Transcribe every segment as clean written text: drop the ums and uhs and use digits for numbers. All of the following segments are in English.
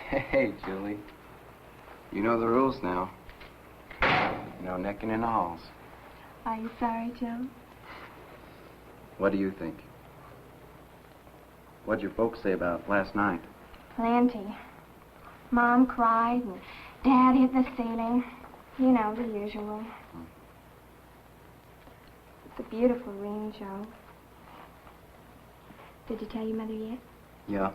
Hey, Julie. You know the rules now. No necking in the halls. Are you sorry, Joe? What do you think? What'd your folks say about last night? Plenty. Mom cried and Dad hit the ceiling. You know, the usual. It's a beautiful ring, Joe. Did you tell your mother yet? Yeah.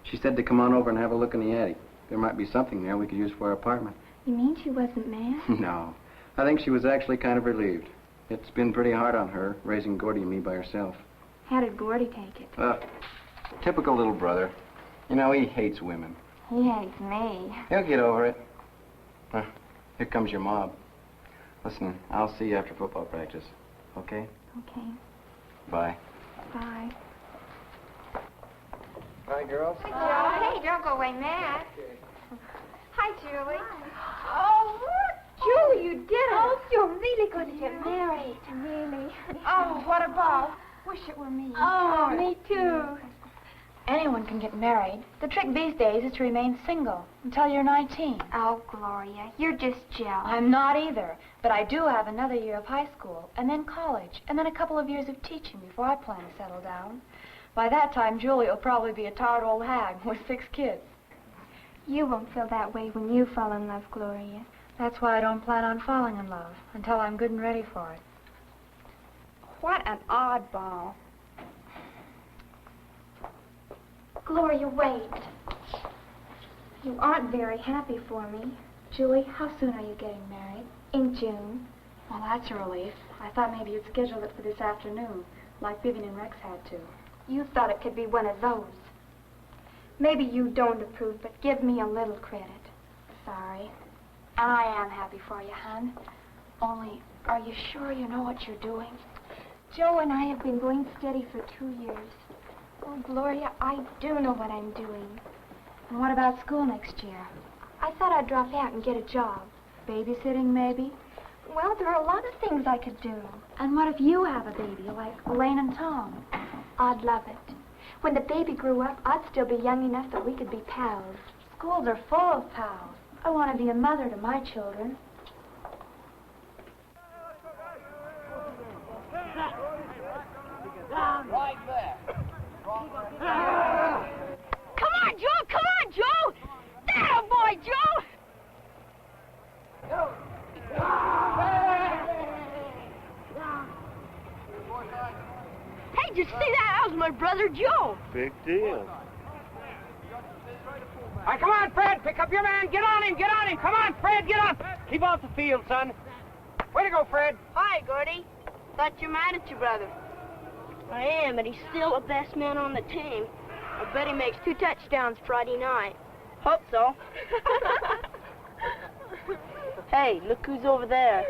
She said to come on over and have a look in the attic. There might be something there we could use for our apartment. You mean she wasn't mad? No. I think she was actually kind of relieved. It's been pretty hard on her, raising Gordy and me by herself. How did Gordy take it? Typical little brother. You know, he hates women. He hates me. He'll get over it. Here comes your mob. Listen, I'll see you after football practice. Okay? Okay. Bye. Bye. Hi, girls. Hi, Joe. Hey, don't go away, Matt. Okay. Hi, Julie. Hi. Oh, Julie, you did it. Oh, you're really going to get married. Really? Oh, what a ball. Wish it were me. Oh, me too. Anyone can get married. The trick these days is to remain single until you're 19. Oh, Gloria, you're just jealous. I'm not either, but I do have another year of high school, and then college, and then a couple of years of teaching before I plan to settle down. By that time, Julie will probably be a tired old hag with 6 kids. You won't feel that way when you fall in love, Gloria. That's why I don't plan on falling in love until I'm good and ready for it. What an oddball. Gloria, wait. You aren't very happy for me. Julie, how soon are you getting married? In June. Well, that's a relief. I thought maybe you'd schedule it for this afternoon, like Vivian and Rex had to. You thought it could be one of those. Maybe you don't approve, but give me a little credit. Sorry. And I am happy for you, hon. Only, are you sure you know what you're doing? Joe and I have been going steady for 2 years. Oh, Gloria, I do know what I'm doing. And what about school next year? I thought I'd drop out and get a job. Babysitting, maybe? Well, there are a lot of things I could do. And what if you have a baby, like Elaine and Tom? I'd love it. When the baby grew up, I'd still be young enough that we could be pals. Schools are full of pals. I want to be a mother to my children. Right there. Come on, Joe! Come on, Joe! That a boy, Joe! Hey, did you see that? That was my brother Joe. Big deal. All right, come on, Fred. Pick up your man. Get on him. Get on him. Come on, Fred. Get on. Keep off the field, son. Way to go, Fred. Hi, Gordy. Thought you might at your brother. I am, but he's still the best man on the team. I bet he makes 2 touchdowns Friday night. Hope so. Hey, look who's over there.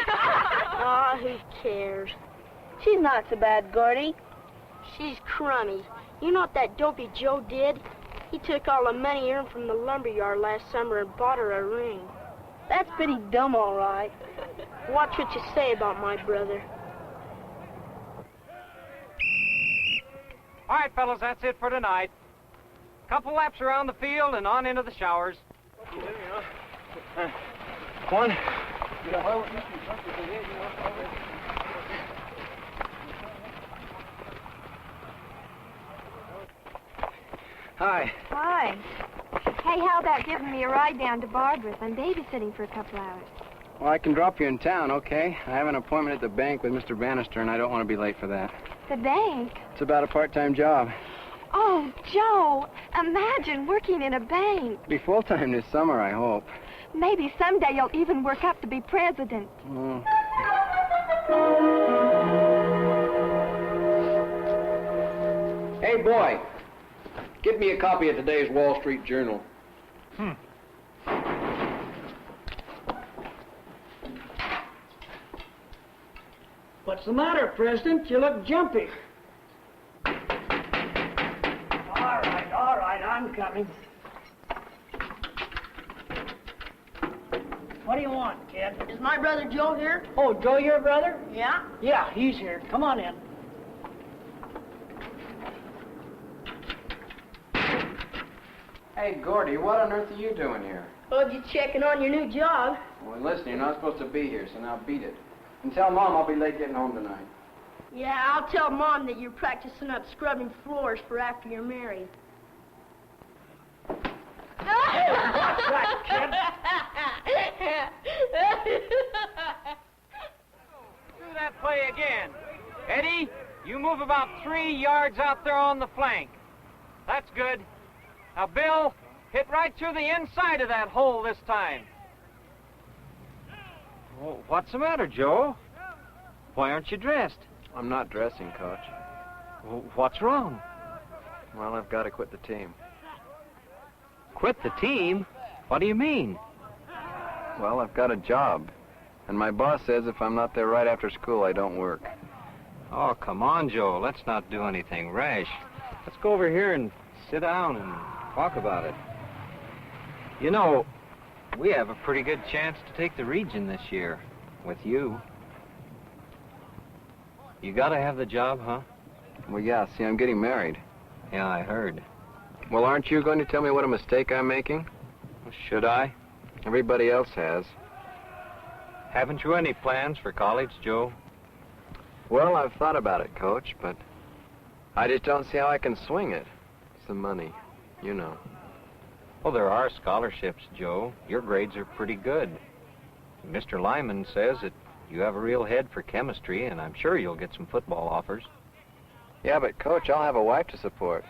Aw, who cares? She's not so bad, Gordy. She's crummy. You know what that dopey Joe did? He took all the money he earned from the lumberyard last summer and bought her a ring. That's pretty dumb, all right. Watch what you say about my brother. All right, fellas, that's it for tonight. Couple laps around the field and on into the showers. One. Hi. Hi. Hey, how about giving me a ride down to Barbara's? I'm babysitting for a couple hours. Well, I can drop you in town, okay? I have an appointment at the bank with Mr. Bannister, and I don't want to be late for that. The bank? It's about a part-time job. Oh, Joe, imagine working in a bank. Be full-time this summer, I hope. Maybe someday you'll even work up to be president. Oh. Hey, boy. Get me a copy of today's Wall Street Journal. What's the matter, President? You look jumpy. All right, I'm coming. What do you want, kid? Is my brother Joe here? Oh, Joe, your brother? Yeah? Yeah, he's here. Come on in. Hey, Gordy, what on earth are you doing here? Oh, just checking on your new job. Well, listen, you're not supposed to be here, so now beat it. And tell Mom I'll be late getting home tonight. Yeah, I'll tell Mom that you're practicing up scrubbing floors for after you're married. Hey, watch that, kid. Do that play again. Eddie, you move about 3 yards out there on the flank. That's good. Now, Bill, hit right through the inside of that hole this time. Oh, what's the matter, Joe? Why aren't you dressed? I'm not dressing, Coach. Well, what's wrong? Well, I've got to quit the team. Quit the team? What do you mean? Well, I've got a job. And my boss says if I'm not there right after school, I don't work. Oh, come on, Joe. Let's not do anything rash. Let's go over here and sit down and talk about it. You know, we have a pretty good chance to take the region this year with you. You gotta have the job, huh? Well, yeah, see, I'm getting married. Yeah, I heard. Well, aren't you going to tell me what a mistake I'm making? Well, should I? Everybody else has. Haven't you any plans for college, Joe? Well, I've thought about it, Coach, but I just don't see how I can swing it. It's the money, you know. Well, there are scholarships, Joe. Your grades are pretty good. Mr. Lyman says that you have a real head for chemistry, and I'm sure you'll get some football offers. Yeah, but, Coach, I'll have a wife to support.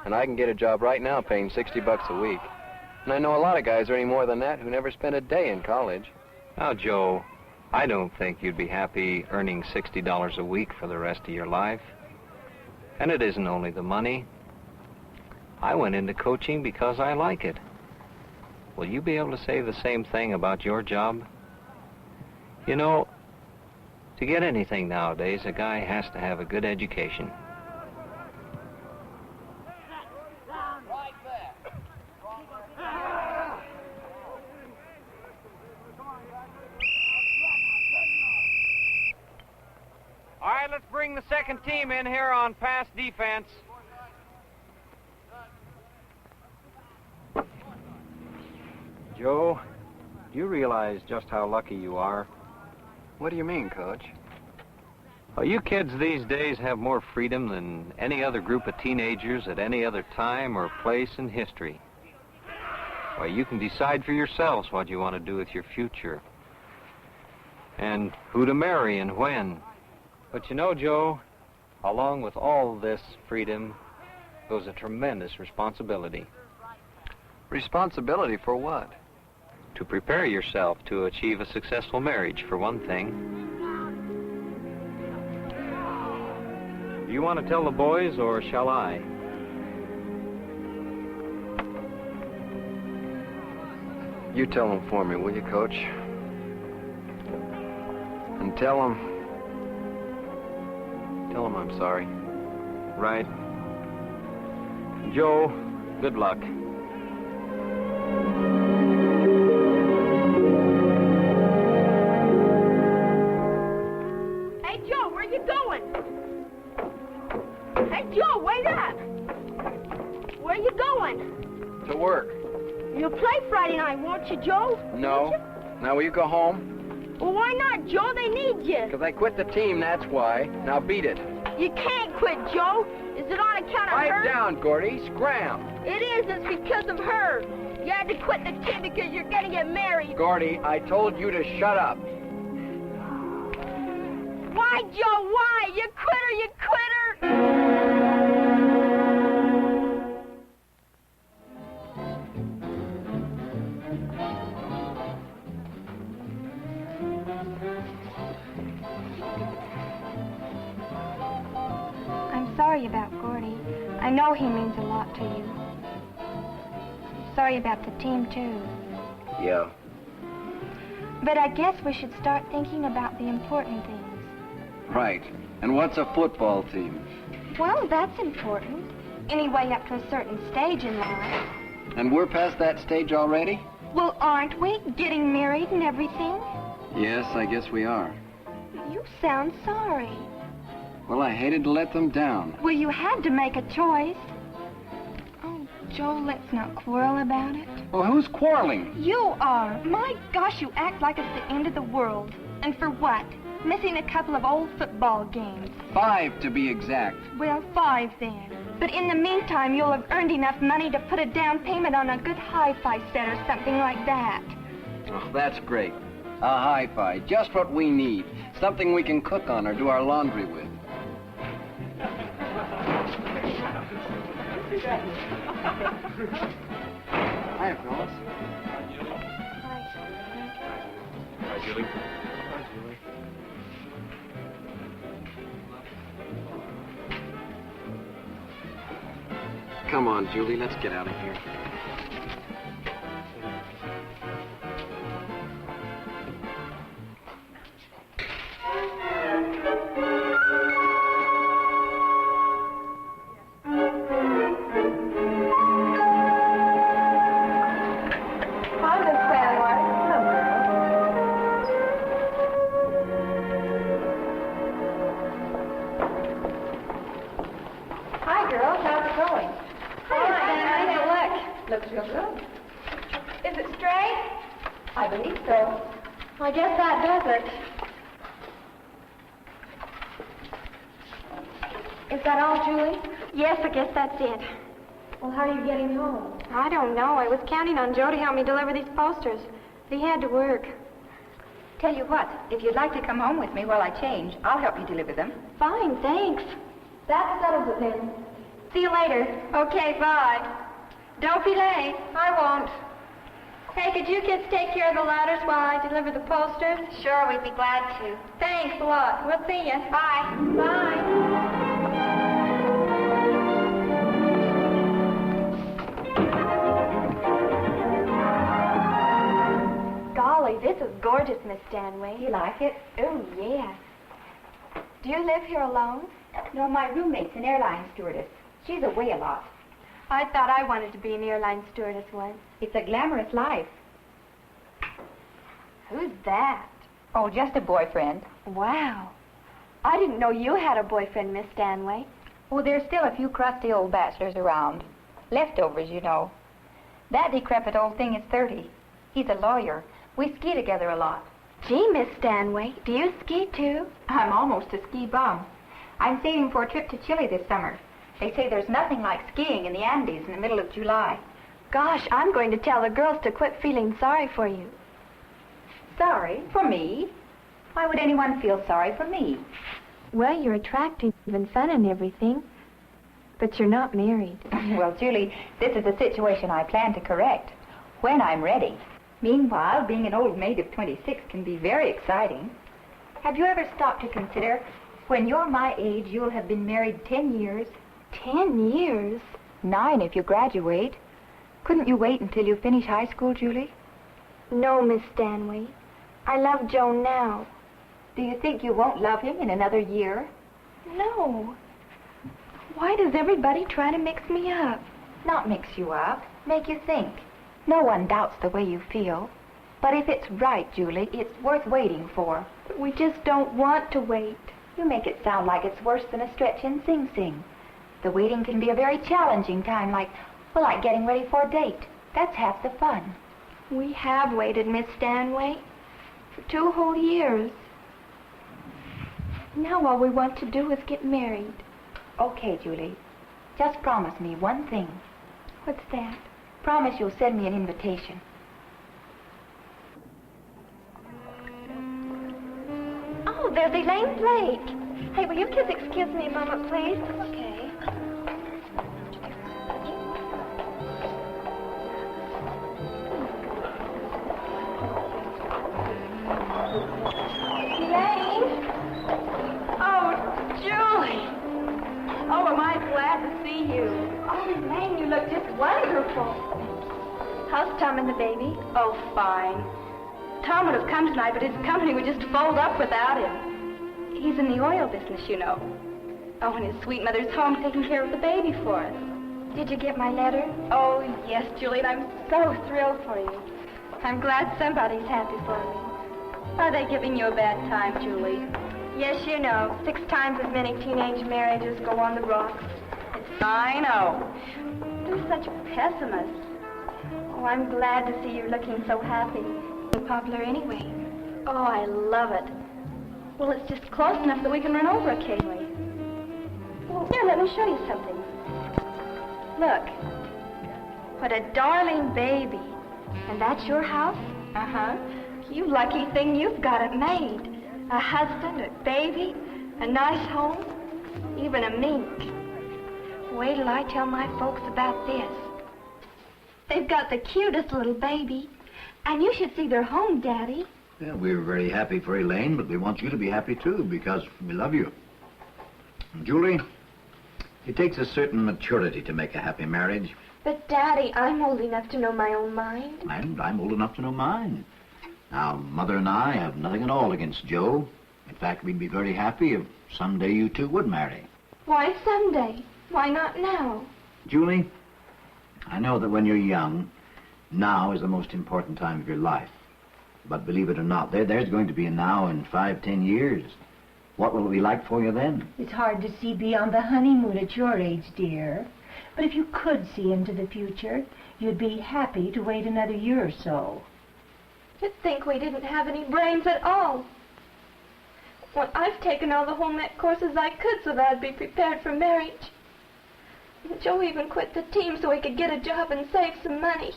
And I can get a job right now paying $60 a week. And I know a lot of guys earning more than that who never spent a day in college. Now, Joe, I don't think you'd be happy earning $60 a week for the rest of your life. And it isn't only the money. I went into coaching because I like it. Will you be able to say the same thing about your job? You know, to get anything nowadays, a guy has to have a good education. All right, let's bring the second team in here on pass defense. Joe, do you realize just how lucky you are? What do you mean, Coach? Well, you kids these days have more freedom than any other group of teenagers at any other time or place in history. Why, you can decide for yourselves what you want to do with your future. And who to marry and when. But you know, Joe, along with all this freedom goes a tremendous responsibility. Responsibility for what? To prepare yourself to achieve a successful marriage, for one thing. Do you want to tell the boys, or shall I? You tell them for me, will you, Coach? And tell them I'm sorry. Right. Joe, good luck. Hey, Joe, where you going? Hey, Joe, wait up. Where you going? To work. You'll play Friday night, won't you, Joe? No. Now, will you go home? Well, why not, Joe? They need you. Because I quit the team, that's why. Now, beat it. You can't quit, Joe. Is it on account of her? Pipe down, Gordy. Scram. It is. It's because of her. You had to quit the team because you're going to get married. Gordy, I told you to shut up. Why, Joe? Why? You quitter, you quitter. I'm sorry about Gordy. I know he means a lot to you. Sorry about the team, too. Yeah. But I guess we should start thinking about the important things. Right. And what's a football team? Well, that's important. Anyway, up to a certain stage in life. And we're past that stage already? Well, aren't we? Getting married and everything? Yes, I guess we are. You sound sorry. Well, I hated to let them down. Well, you had to make a choice. Oh, Joe, let's not quarrel about it. Well, who's quarreling? You are. My gosh, you act like it's the end of the world. And for what? Missing a couple of old football games. 5 to be exact. Well, 5 then. But in the meantime, you'll have earned enough money to put a down payment on a good hi-fi set or something like that. Oh, that's great. A hi-fi, just what we need. Something we can cook on or do our laundry with. Hi, Phyllis. Hi, Julie. Come on, Julie, let's get out of here. Hi, girls. How's it going? Looks real good. Is it straight? I believe so. I guess that does it. Is that all, Julie? Yes, I guess that's it. Well, how are you getting home? I don't know. I was counting on Joe to help me deliver these posters. But he had to work. Tell you what, if you'd like to come home with me while I change, I'll help you deliver them. Fine, thanks. That settles it then. See you later. Okay, bye. Don't be late. I won't. Hey, could you kids take care of the ladders while I deliver the posters? Sure, we'd be glad to. Thanks a lot. We'll see you. Bye. Bye. Golly, this is gorgeous, Miss Stanway. You like it? Oh, yes. Do you live here alone? No, my roommate's an airline stewardess. She's away a lot. I thought I wanted to be an airline stewardess once. It's a glamorous life. Who's that? Oh, just a boyfriend. Wow. I didn't know you had a boyfriend, Miss Stanway. Oh, there's still a few crusty old bachelors around. Leftovers, you know. That decrepit old thing is 30. He's a lawyer. We ski together a lot. Gee, Miss Stanway, do you ski too? I'm almost a ski bum. I'm saving for a trip to Chile this summer. They say there's nothing like skiing in the Andes in the middle of July. Gosh, I'm going to tell the girls to quit feeling sorry for you. Sorry? For me? Why would anyone feel sorry for me? Well, you're attractive and fun and everything, but you're not married. Well, Julie, this is a situation I plan to correct when I'm ready. Meanwhile, being an old maid of 26 can be very exciting. Have you ever stopped to consider, when you're my age, you'll have been married 10 years? 10 years? 9 if you graduate. Couldn't you wait until you finish high school, Julie? No, Miss Stanway. I love Joe now. Do you think you won't love him in another year? No. Why does everybody try to mix me up? Not mix you up, make you think. No one doubts the way you feel. But if it's right, Julie, it's worth waiting for. But we just don't want to wait. You make it sound like it's worse than a stretch in Sing Sing. The waiting can be a very challenging time, like getting ready for a date. That's half the fun. We have waited, Miss Stanway, for 2 whole years. Now all we want to do is get married. Okay, Julie. Just promise me one thing. What's that? Promise you'll send me an invitation. Oh, there's Elaine's Lake. Hey, will you kids excuse me a moment, please? Okay. Elaine? Oh, Julie. Oh, am I glad to see you. Oh, Elaine, you look just wonderful. How's Tom and the baby? Oh, fine. Tom would have come tonight, but his company would just fold up without him. He's in the oil business, you know. Oh, and his sweet mother's home taking care of the baby for us. Did you get my letter? Oh, yes, Julie, and I'm so thrilled for you. I'm glad somebody's happy for me. Are they giving you a bad time, Julie? Yes, you know, 6 times as many teenage marriages go on the rocks. I know. You're such a pessimist. Oh, I'm glad to see you looking so happy. You're popular anyway. Oh, I love it. Well, it's just close enough that we can run over occasionally. Well, here, let me show you something. Look. What a darling baby. And that's your house? Uh-huh. You lucky thing, you've got it made. A husband, a baby, a nice home, even a mink. Wait till I tell my folks about this. They've got the cutest little baby. And you should see their home, Daddy. Yeah, we're very happy for Elaine, but we want you to be happy too, because we love you. Julie, it takes a certain maturity to make a happy marriage. But, Daddy, I'm old enough to know my own mind. And I'm old enough to know mine. Now, Mother and I have nothing at all against Joe. In fact, we'd be very happy if someday you two would marry. Why someday? Why not now? Julie, I know that when you're young, now is the most important time of your life. But believe it or not, there's going to be a now in 5, 10 years. What will it be like for you then? It's hard to see beyond the honeymoon at your age, dear. But if you could see into the future, you'd be happy to wait another year or so. You'd think we didn't have any brains at all. Well, I've taken all the home ec courses I could so that I'd be prepared for marriage. And Joe even quit the team so he could get a job and save some money.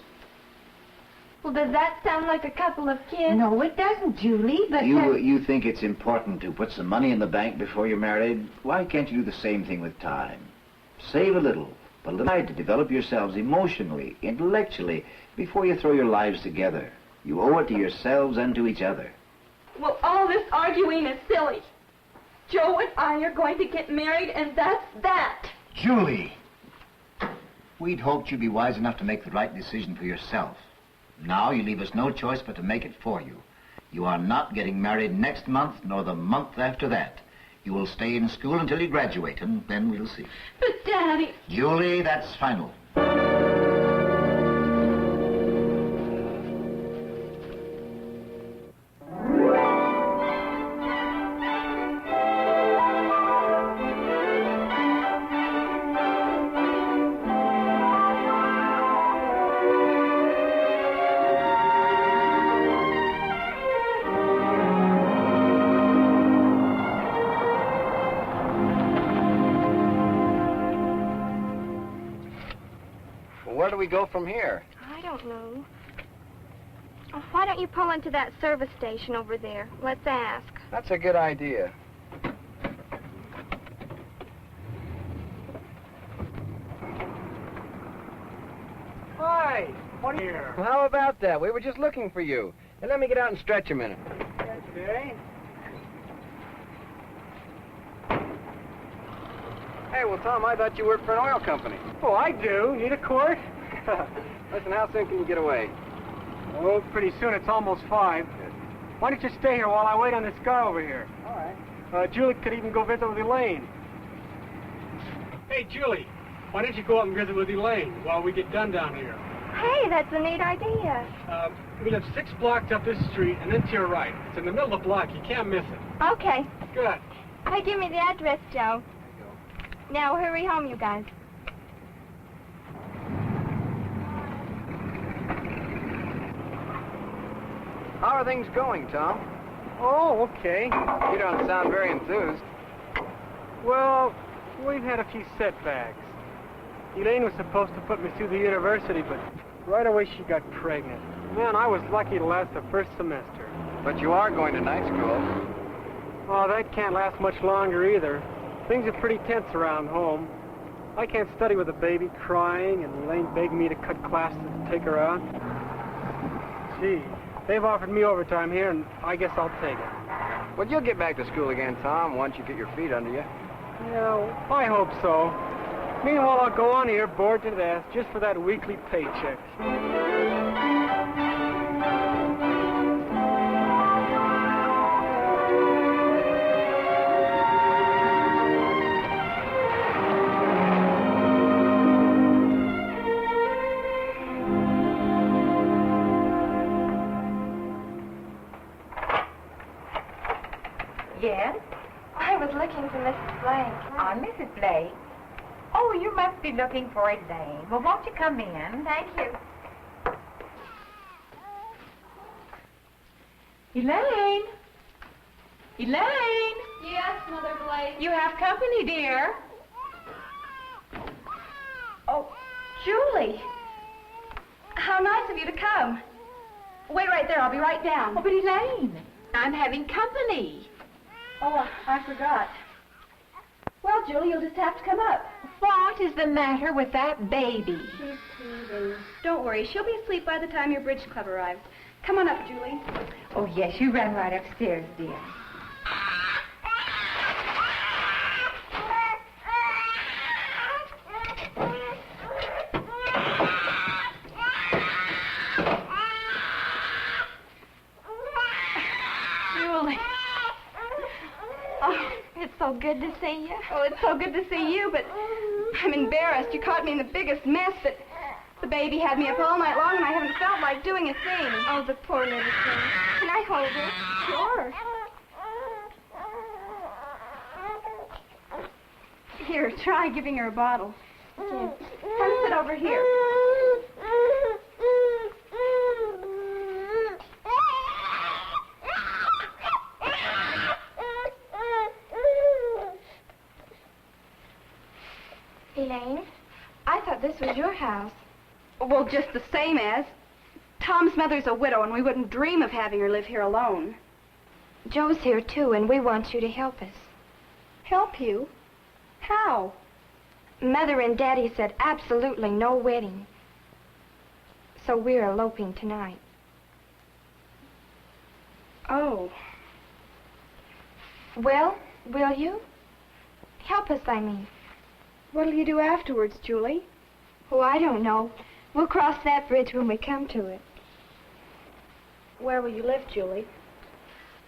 Well, does that sound like a couple of kids? No, it doesn't, Julie, but... You think it's important to put some money in the bank before you're married? Why can't you do the same thing with time? Save a little, but a little time to develop yourselves emotionally, intellectually, before you throw your lives together. You owe it to yourselves and to each other. Well, all this arguing is silly. Joe and I are going to get married, and that's that. Julie! We'd hoped you'd be wise enough to make the right decision for yourself. Now you leave us no choice but to make it for you. You are not getting married next month, nor the month after that. You will stay in school until you graduate, and then we'll see. But, Daddy... Julie, that's final. Where do we go from here? I don't know. Oh, why don't you pull into that service station over there? Let's ask. That's a good idea. Hi, what are you here? Well, how about that? We were just looking for you. And let me get out and stretch a minute. Okay. Hey, well, Tom, I thought you worked for an oil company. Oh, I do. Need a quart? Listen, how soon can you get away? Oh, pretty soon. It's almost 5. Why don't you stay here while I wait on this guy over here? All right. Julie could even go visit with Elaine. Hey, Julie, why don't you go up and visit with Elaine while we get done down here? Hey, that's a neat idea. We live 6 blocks up this street and then to your right. It's in the middle of the block. You can't miss it. Okay. Good. Give me the address, Joe. Now, hurry home, you guys. How are things going, Tom? Oh, okay. You don't sound very enthused. Well, we've had a few setbacks. Elaine was supposed to put me through the university, but right away she got pregnant. Man, I was lucky to last the first semester. But you are going to night school. Oh, that can't last much longer either. Things are pretty tense around home. I can't study with a baby crying and Elaine begging me to cut classes and take her out. Gee, they've offered me overtime here, and I guess I'll take it. Well, you'll get back to school again, Tom, once you get your feet under you. Yeah, I hope so. Meanwhile, I'll go on here bored to death just for that weekly paycheck. Yes? I was looking for Mrs. Blank. Mrs. Blake. Oh, you must be looking for Elaine. Well, won't you come in? Thank you. Elaine? Elaine? Yes, Mother Blake. You have company, dear. Oh, Julie. How nice of you to come. Wait right there. I'll be right down. Oh, but Elaine, I'm having company. Oh, I forgot. Well, Julie, you'll just have to come up. What is the matter with that baby? She's teething. Don't worry. She'll be asleep by the time your bridge club arrives. Come on up, Julie. Oh, yes, you run right upstairs, dear. Julie. Oh, it's so good to see you. Oh, it's so good to see you, but I'm embarrassed. You caught me in the biggest mess, but the baby had me up all night long, and I haven't felt like doing a thing. Oh, the poor little thing. Can I hold her? Sure. Here, try giving her a bottle. Here. Come sit over here. Elaine, I thought this was your house. Well, just the same as. Tom's mother's a widow, and we wouldn't dream of having her live here alone. Joe's here, too, and we want you to help us. Help you? How? Mother and Daddy said absolutely no wedding. So we're eloping tonight. Oh. Well, will you? Help us, I mean. What'll you do afterwards, Julie? Oh, I don't know. We'll cross that bridge when we come to it. Where will you live, Julie?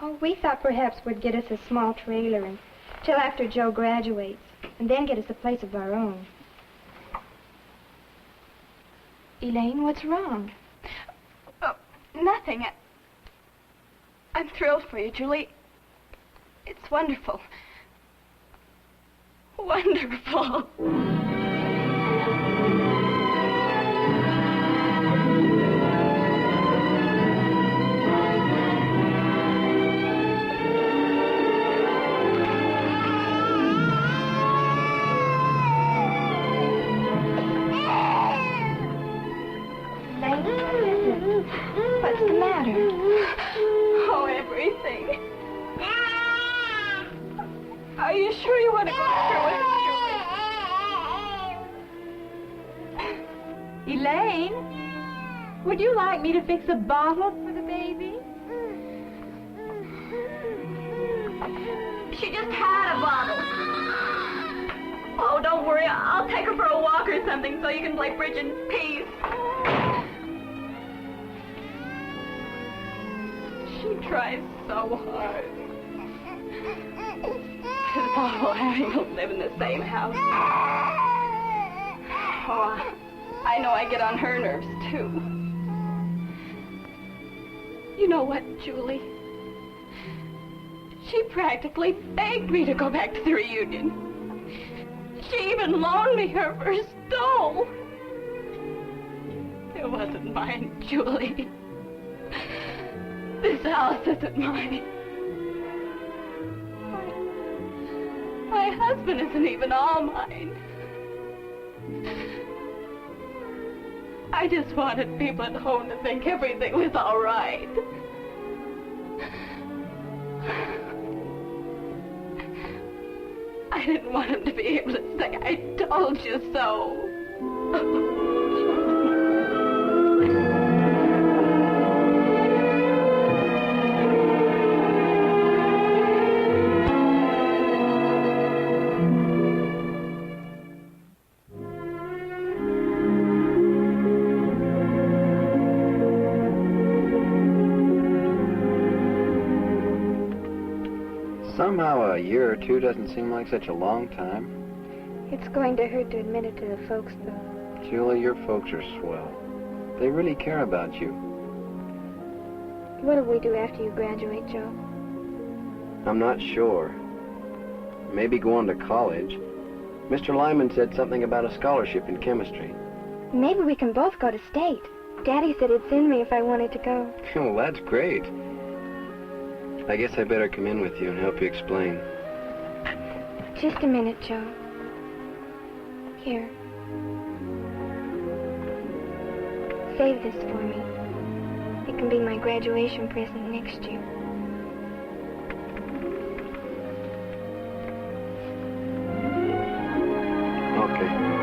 Oh, we thought perhaps we'd get us a small trailer until after Joe graduates, and then get us a place of our own. Elaine, what's wrong? Oh, nothing. I'm thrilled for you, Julie. It's wonderful. Wonderful. What's the matter? Oh, everything. Are you sure you want to go through it, Julie? Elaine, would you like me to fix a bottle for the baby? She just had a bottle. Oh, don't worry. I'll take her for a walk or something so you can play bridge in peace. She tries so hard. It's awful having to live in the same house. Oh, I know I get on her nerves, too. You know what, Julie? She practically begged me to go back to the reunion. She even loaned me her first doll. It wasn't mine, Julie. This house isn't mine. My husband isn't even all mine. I just wanted people at home to think everything was all right. I didn't want him to be able to say, I told you so. Somehow a year or two doesn't seem like such a long time. It's going to hurt to admit it to the folks, though. Julie, your folks are swell. They really care about you. What'll we do after you graduate, Joe? I'm not sure. Maybe go on to college. Mr. Lyman said something about a scholarship in chemistry. Maybe we can both go to state. Daddy said he'd send me if I wanted to go. Well, that's great. I guess I better come in with you and help you explain. Just a minute, Joe. Here. Save this for me. It can be my graduation present next year. Okay.